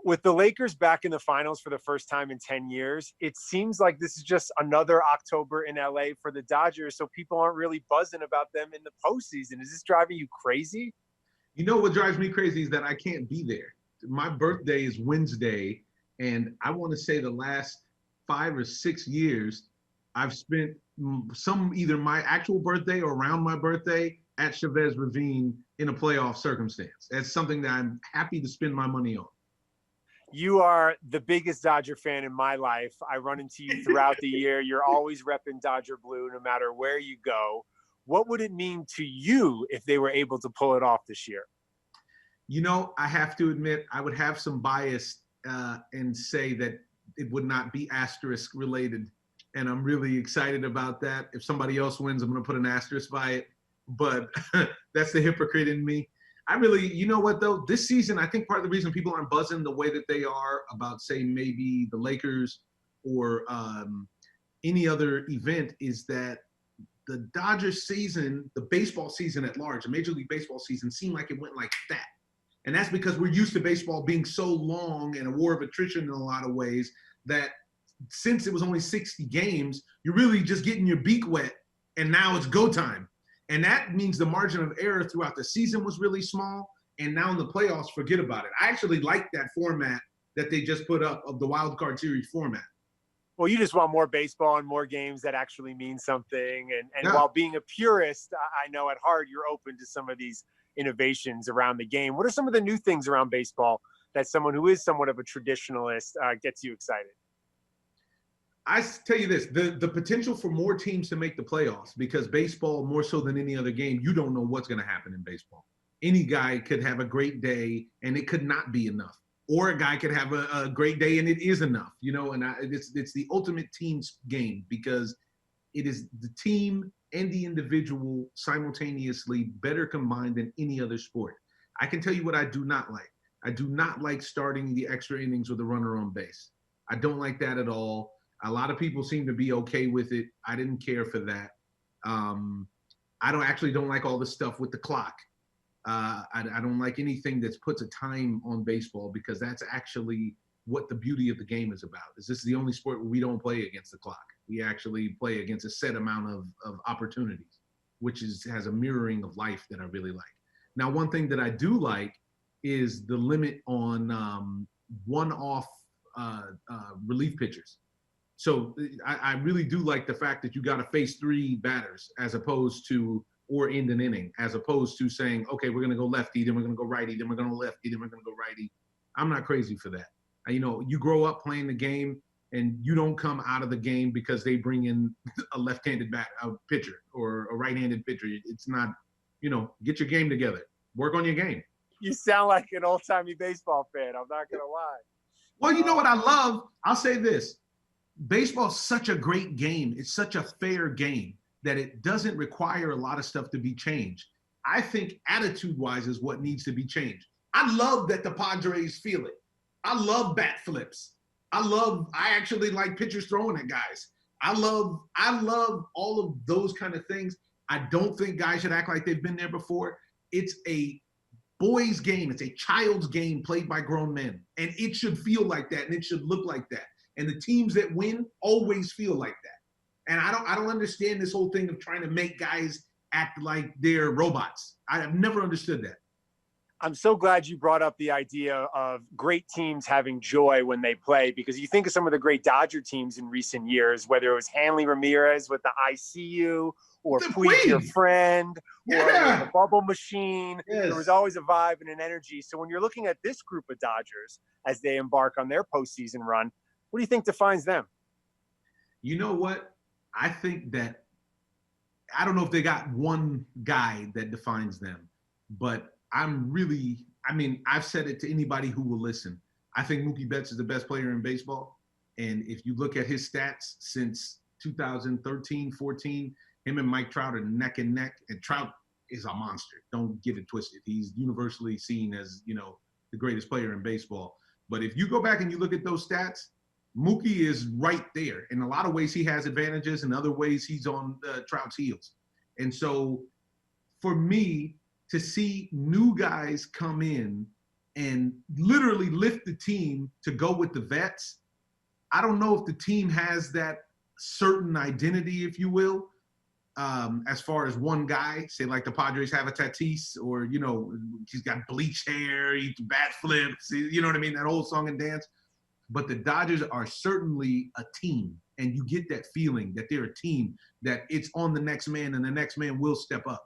With the Lakers back in the finals for the first time in 10 years, it seems like this is just another October in LA for the Dodgers. So people aren't really buzzing about them in the postseason. Is this driving you crazy? You know what drives me crazy is that I can't be there. My birthday is Wednesday, and I want to say the last 5 or 6 years, I've spent some either my actual birthday or around my birthday at Chavez Ravine in a playoff circumstance. That's something that I'm happy to spend my money on. You are the biggest Dodger fan in my life. I run into you throughout the year. You're always repping Dodger blue no matter where you go. What would it mean to you if they were able to pull it off this year? You know, I have to admit, I would have some bias and say that it would not be asterisk related. And I'm really excited about that. If somebody else wins, I'm going to put an asterisk by it. But that's the hypocrite in me. I really, you know what, though? This season, I think part of the reason people aren't buzzing the way that they are about, say, maybe the Lakers or any other event is that the Dodgers season, the baseball season at large, the Major League Baseball season, seemed like it went like that. And that's because we're used to baseball being so long and a war of attrition in a lot of ways that since it was only 60 games, you're really just getting your beak wet, and now it's go time. And that means the margin of error throughout the season was really small, and now in the playoffs, forget about it. I actually like that format that they just put up of the wild card series format. Well, you just want more baseball and more games that actually mean something. And Yeah. while being a purist, I know at heart you're open to some of these innovations around the game. What are some of the new things around baseball that someone who is somewhat of a traditionalist gets you excited? I tell you this, the potential for more teams to make the playoffs, because baseball, more so than any other game, you don't know what's going to happen in baseball. Any guy could have a great day and it could not be enough. Or a guy could have a great day and it is enough, you know, and it's the ultimate team game because it is the team and the individual simultaneously better combined than any other sport. I can tell you what I do not like. I do not like starting the extra innings with a runner on base. I don't like that at all. A lot of people seem to be okay with it. I didn't care for that. I don't like all the stuff with the clock. I don't like anything that puts a time on baseball because that's actually what the beauty of the game is about. This is the only sport where we don't play against the clock. We actually play against a set amount of opportunities, which has a mirroring of life that I really like. Now, one thing that I do like is the limit on one-off relief pitchers. So I really do like the fact that you got to face 3 batters as opposed to, or end an inning, as opposed to saying, okay, we're going to go lefty, then we're going to go righty, then we're going to lefty, then we're going to go righty. I'm not crazy for that. You know, you grow up playing the game and you don't come out of the game because they bring in a left-handed pitcher or a right-handed pitcher. It's not, you know, get your game together. Work on your game. You sound like an old-timey baseball fan. I'm not going to lie. Well, you know what I love? I'll say this. Baseball is such a great game. It's such a fair game that it doesn't require a lot of stuff to be changed. I think attitude-wise is what needs to be changed. I love that the Padres feel it. I love bat flips. I actually like pitchers throwing at guys. I love all of those kind of things. I don't think guys should act like they've been there before. It's a boys' game. It's a child's game played by grown men. And it should feel like that, and it should look like that. And the teams that win always feel like that. And I don't understand this whole thing of trying to make guys act like they're robots. I've never understood that. I'm so glad you brought up the idea of great teams having joy when they play, because you think of some of the great Dodger teams in recent years, whether it was Hanley Ramirez with the ICU or Puig, your friend, or the bubble machine. Yes. There was always a vibe and an energy. So when you're looking at this group of Dodgers as they embark on their postseason run, what do you think defines them? You know what? I think that I don't know if they got one guy that defines them, but I've said it to anybody who will listen. I think Mookie Betts is the best player in baseball. And if you look at his stats since 2013, 14, him and Mike Trout are neck and neck. And Trout is a monster. Don't get it twisted. He's universally seen as, you know, the greatest player in baseball. But if you go back and you look at those stats, Mookie is right there. In a lot of ways, he has advantages. In other ways, he's on Trout's heels. And so for me, to see new guys come in and literally lift the team to go with the vets. I don't know if the team has that certain identity, if you will, as far as one guy, say like the Padres have a Tatis, or, you know, he's got bleached hair, he bat flips, you know what I mean, that whole song and dance. But the Dodgers are certainly a team, and you get that feeling that they're a team, that it's on the next man and the next man will step up.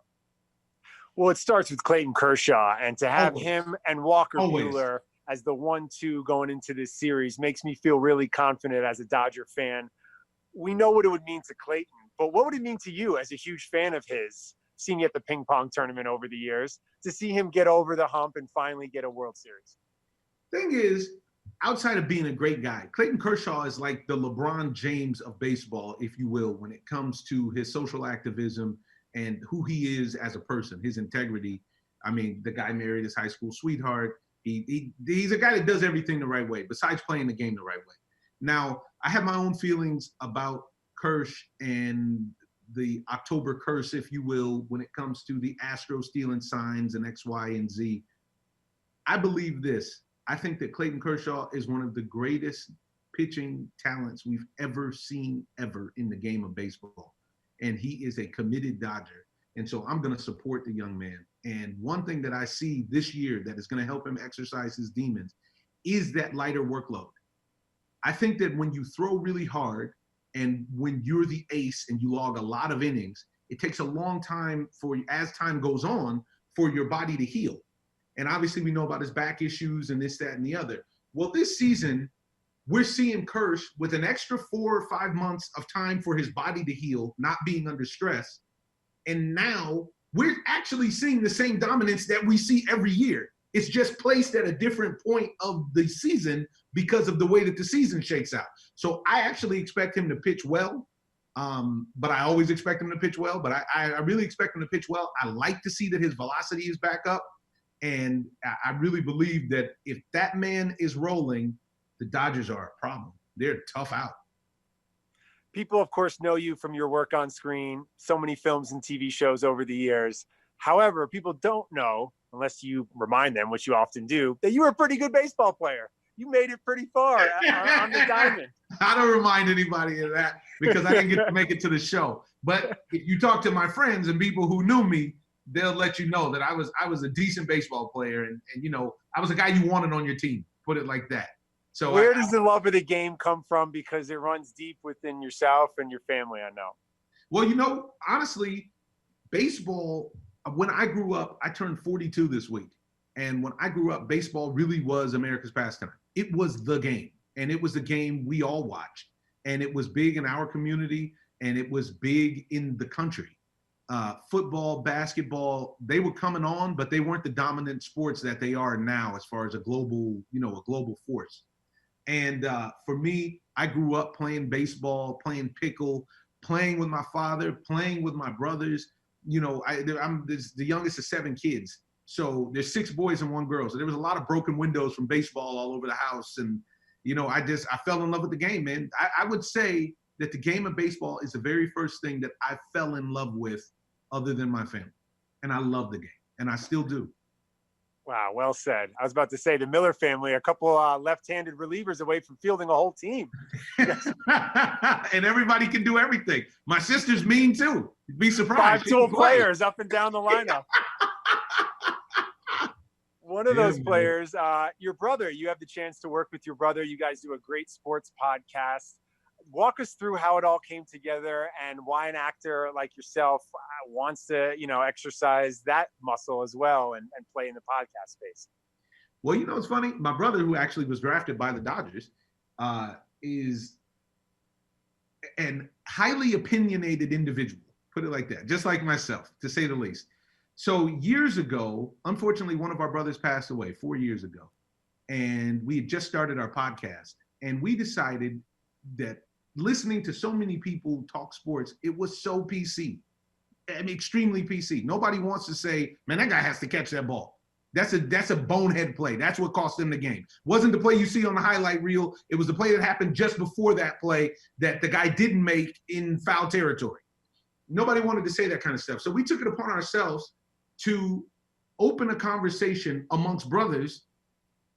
Well, it starts with Clayton Kershaw, and to have Always. him and Walker Always. Buehler as the 1-2 going into this series makes me feel really confident as a Dodger fan. We know what it would mean to Clayton, but what would it mean to you as a huge fan of his, seeing you at the ping pong tournament over the years, to see him get over the hump and finally get a World Series? Thing is, outside of being a great guy, Clayton Kershaw is like the LeBron James of baseball, if you will, when it comes to his social activism and who he is as a person, his integrity. I mean, the guy married his high school sweetheart. He's a guy that does everything the right way, besides playing the game the right way. Now, I have my own feelings about Kersh and the October curse, if you will, when it comes to the Astros stealing signs and X, Y, and Z. I believe this. I think that Clayton Kershaw is one of the greatest pitching talents we've ever seen ever in the game of baseball. And he is a committed Dodger. And so I'm going to support the young man. And one thing that I see this year that is going to help him exercise his demons is that lighter workload. I think that when you throw really hard and when you're the ace and you log a lot of innings, it takes a long time as time goes on, for your body to heal. And obviously we know about his back issues and this, that, and the other. Well, this season, we're seeing Kersh with an extra 4 or 5 months of time for his body to heal, not being under stress. And now we're actually seeing the same dominance that we see every year. It's just placed at a different point of the season because of the way that the season shakes out. So I actually expect him to pitch well, but I always expect him to pitch well. But I really expect him to pitch well. I like to see that his velocity is back up. And I really believe that if that man is rolling, the Dodgers are a problem. They're tough out. People, of course, know you from your work on screen, so many films and TV shows over the years. However, people don't know, unless you remind them, which you often do, that you were a pretty good baseball player. You made it pretty far on the diamond. I don't remind anybody of that because I didn't get to make it to the show. But if you talk to my friends and people who knew me, they'll let you know that I was a decent baseball player, and you know, I was a guy you wanted on your team, put it like that. So where does the love of the game come from? Because it runs deep within yourself and your family, I know. Well, you know, honestly, baseball, when I grew up, I turned 42 this week. And when I grew up, baseball really was America's pastime. It was the game. And it was the game we all watched. And it was big in our community, and it was big in the country. Football, basketball, they were coming on, but they weren't the dominant sports that they are now as far as a global force. And for me, I grew up playing baseball, playing pickle, playing with my father, playing with my brothers. You know, I'm the youngest of 7 kids. So there's 6 boys and 1 girl. So there was a lot of broken windows from baseball all over the house. And, you know, I fell in love with the game, man. I would say that the game of baseball is the very first thing that I fell in love with other than my family. And I love the game, and I still do. Wow, well said. I was about to say the Miller family, a couple left-handed relievers away from fielding a whole team. And everybody can do everything. My sister's mean too. You'd be surprised. 5 tool players up and down the lineup. One of those players, your brother, you have the chance to work with your brother. You guys do a great sports podcast. Walk us through how it all came together and why an actor like yourself wants to, you know, exercise that muscle as well and play in the podcast space. Well, you know, it's funny. My brother, who actually was drafted by the Dodgers, is an highly opinionated individual, put it like that, just like myself, to say the least. So years ago, unfortunately, one of our brothers passed away 4 years ago, and we had just started our podcast, and we decided that listening to so many people talk sports, it was so PC. I mean, extremely PC. Nobody wants to say, man, that guy has to catch that ball. That's a bonehead play. That's what cost them the game. Wasn't the play you see on the highlight reel. It was the play that happened just before that play that the guy didn't make in foul territory. Nobody wanted to say that kind of stuff. So we took it upon ourselves to open a conversation amongst brothers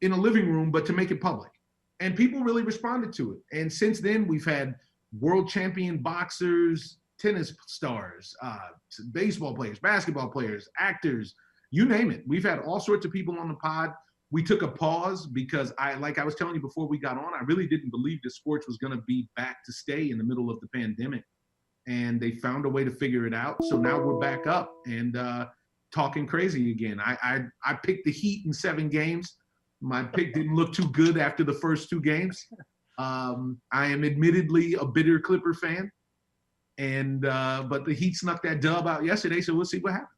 in a living room, but to make it public. And people really responded to it. And since then, we've had world champion boxers, tennis stars, baseball players, basketball players, actors, you name it. We've had all sorts of people on the pod. We took a pause because like I was telling you before we got on, I really didn't believe that sports was going to be back to stay in the middle of the pandemic. And they found a way to figure it out. So now we're back up and talking crazy again. I picked the Heat in 7 games. My pick didn't look too good after the first 2 games. I am admittedly a bitter Clipper fan, but the Heat snuck that dub out yesterday, so we'll see what happens.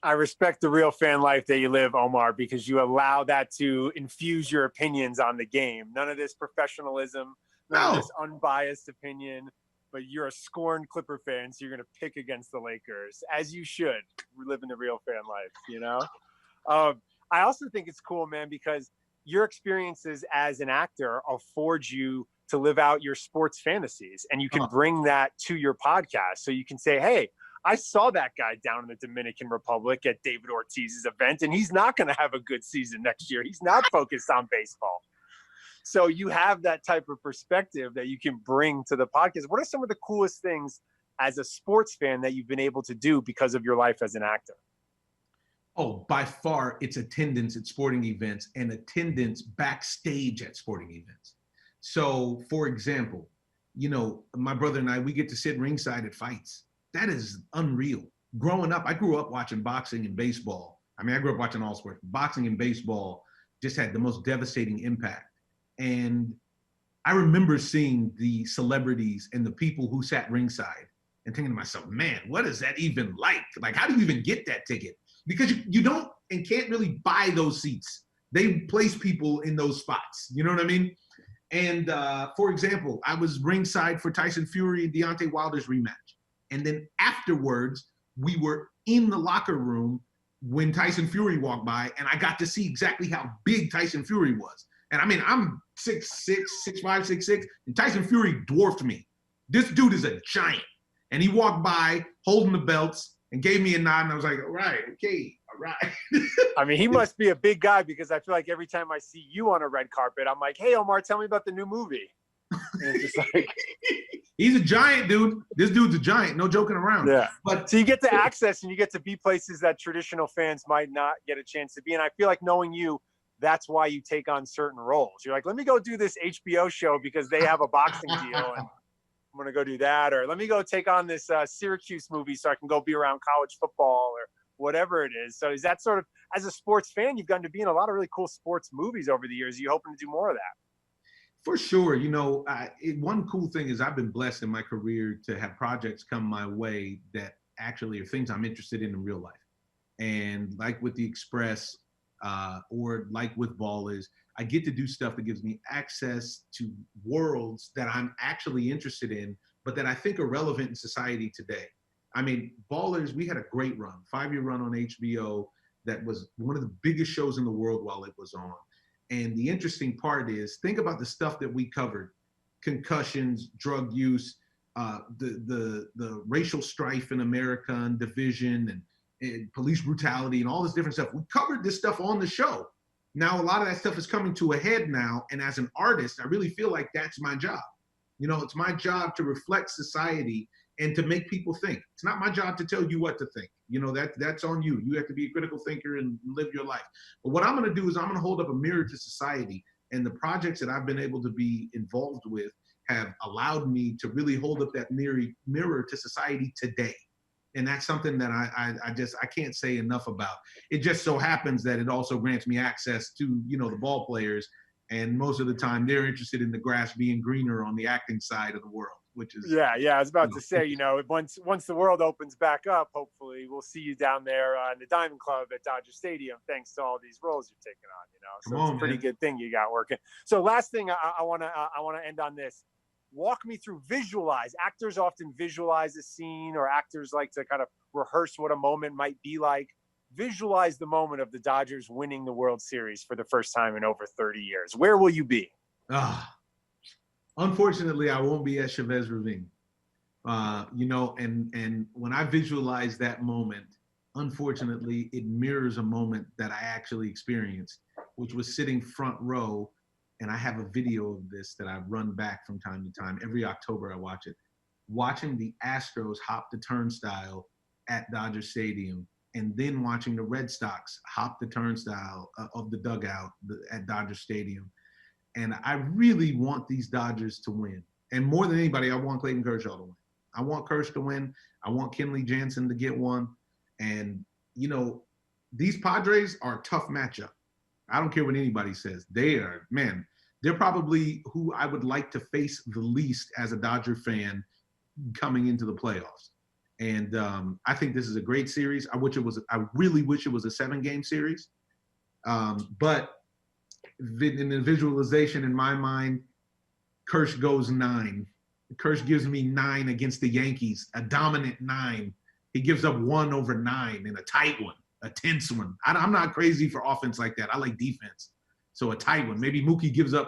I respect the real fan life that you live, Omar, because you allow that to infuse your opinions on the game. None of this professionalism, none of this unbiased opinion, but you're a scorned Clipper fan, so you're going to pick against the Lakers, as you should. We're living the real fan life, you know? I also think it's cool, man, because your experiences as an actor afford you to live out your sports fantasies, and you can bring that to your podcast. So you can say, hey, I saw that guy down in the Dominican Republic at David Ortiz's event, and he's not going to have a good season next year. He's not focused on baseball. So you have that type of perspective that you can bring to the podcast. What are some of the coolest things as a sports fan that you've been able to do because of your life as an actor? Oh, by far, it's attendance at sporting events and attendance backstage at sporting events. So, for example, my brother and I, we get to sit ringside at fights. That is unreal. Growing up, I grew up watching boxing and baseball. I mean, I grew up watching all sports. Boxing and baseball just had the most devastating impact. And I remember seeing the celebrities and the people who sat ringside and thinking to myself, man, what is that even like? Like, how do you even get that ticket? Because you don't and can't really buy those seats. They place people in those spots. You know what I mean? And for example, I was ringside for Tyson Fury and Deontay Wilder's rematch. And then afterwards, we were in the locker room when Tyson Fury walked by, and I got to see exactly how big Tyson Fury was. And I mean, I'm 6'6", 6'5", 6'6", and Tyson Fury dwarfed me. This dude is a giant. And he walked by holding the belts and gave me a nod, and I was like, all right. I mean, he must be a big guy, because I feel like every time I see you on a red carpet, I'm like, hey, Omar, tell me about the new movie. And it's just like... He's a giant, dude. This dude's a giant. No joking around. Yeah. But so you get to access and you get to be places that traditional fans might not get a chance to be. And I feel like, knowing you, that's why you take on certain roles. You're like, let me go do this HBO show because they have a boxing deal, and I'm going to go do that. Or let me go take on this Syracuse movie so I can go be around college football or whatever it is. So is that sort of, as a sports fan, you've gotten to be in a lot of really cool sports movies over the years. Are you hoping to do more of that? For sure. One cool thing is I've been blessed in my career to have projects come my way that actually are things I'm interested in real life. And like with The Express or like with Ballers, I get to do stuff that gives me access to worlds that I'm actually interested in, but that I think are relevant in society today. I mean, Ballers, we had a great run, 5-year run on HBO that was one of the biggest shows in the world while it was on. And the interesting part is, think about the stuff that we covered: concussions, drug use, the racial strife in America, and division, and police brutality, and all this different stuff. We covered this stuff on the show. Now, a lot of that stuff is coming to a head now. And as an artist, I really feel like that's my job. It's my job to reflect society and to make people think. It's not my job to tell you what to think. That's on you. You have to be a critical thinker and live your life. But what I'm going to do is I'm going to hold up a mirror to society. And the projects that I've been able to be involved with have allowed me to really hold up that mirror to society today. And that's something that I can't say enough about. It just so happens that it also grants me access to, the ball players. And most of the time they're interested in the grass being greener on the acting side of the world, which is... Yeah. I was about to say, once the world opens back up, hopefully we'll see you down there in the Diamond Club at Dodger Stadium, thanks to all these roles you're taking on, So it's a pretty good thing you got working. So last thing I want to end on this. Walk me through, visualize. Actors often visualize a scene, or actors like to kind of rehearse what a moment might be like. Visualize the moment of the Dodgers winning the World Series for the first time in over 30 years. Where will you be? Unfortunately, I won't be at Chavez Ravine. And when I visualize that moment, unfortunately, it mirrors a moment that I actually experienced. which was sitting front row. And I have a video of this that I run back from time to time. Every October I watch it. Watching the Astros hop the turnstile at Dodger Stadium, and then watching the Red Sox hop the turnstile of the dugout at Dodger Stadium. And I really want these Dodgers to win. And more than anybody, I want Clayton Kershaw to win. I want Kersh to win. I want Kenley Jansen to get one. And, you know, these Padres are a tough matchup. I don't care what anybody says. They are, man, they're probably who I would like to face the least as a Dodger fan coming into the playoffs. And I think this is a great series. I really wish it was a 7-game series. But in the visualization in my mind, Kersh goes 9. Kersh gives me 9 against the Yankees, a dominant 9. He gives up 1 over 9 in a tight one, a tense one. I'm not crazy for offense like that. I like defense. So a tight one. Maybe Mookie gives us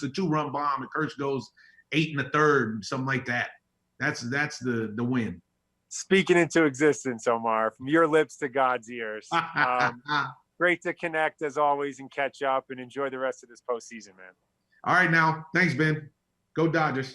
a 2-run bomb and Kersh goes 8 1/3, something like that. That's the win. Speaking into existence, Omar, from your lips to God's ears. Great to connect as always and catch up and enjoy the rest of this postseason, man. All right, now. Thanks, Ben. Go Dodgers.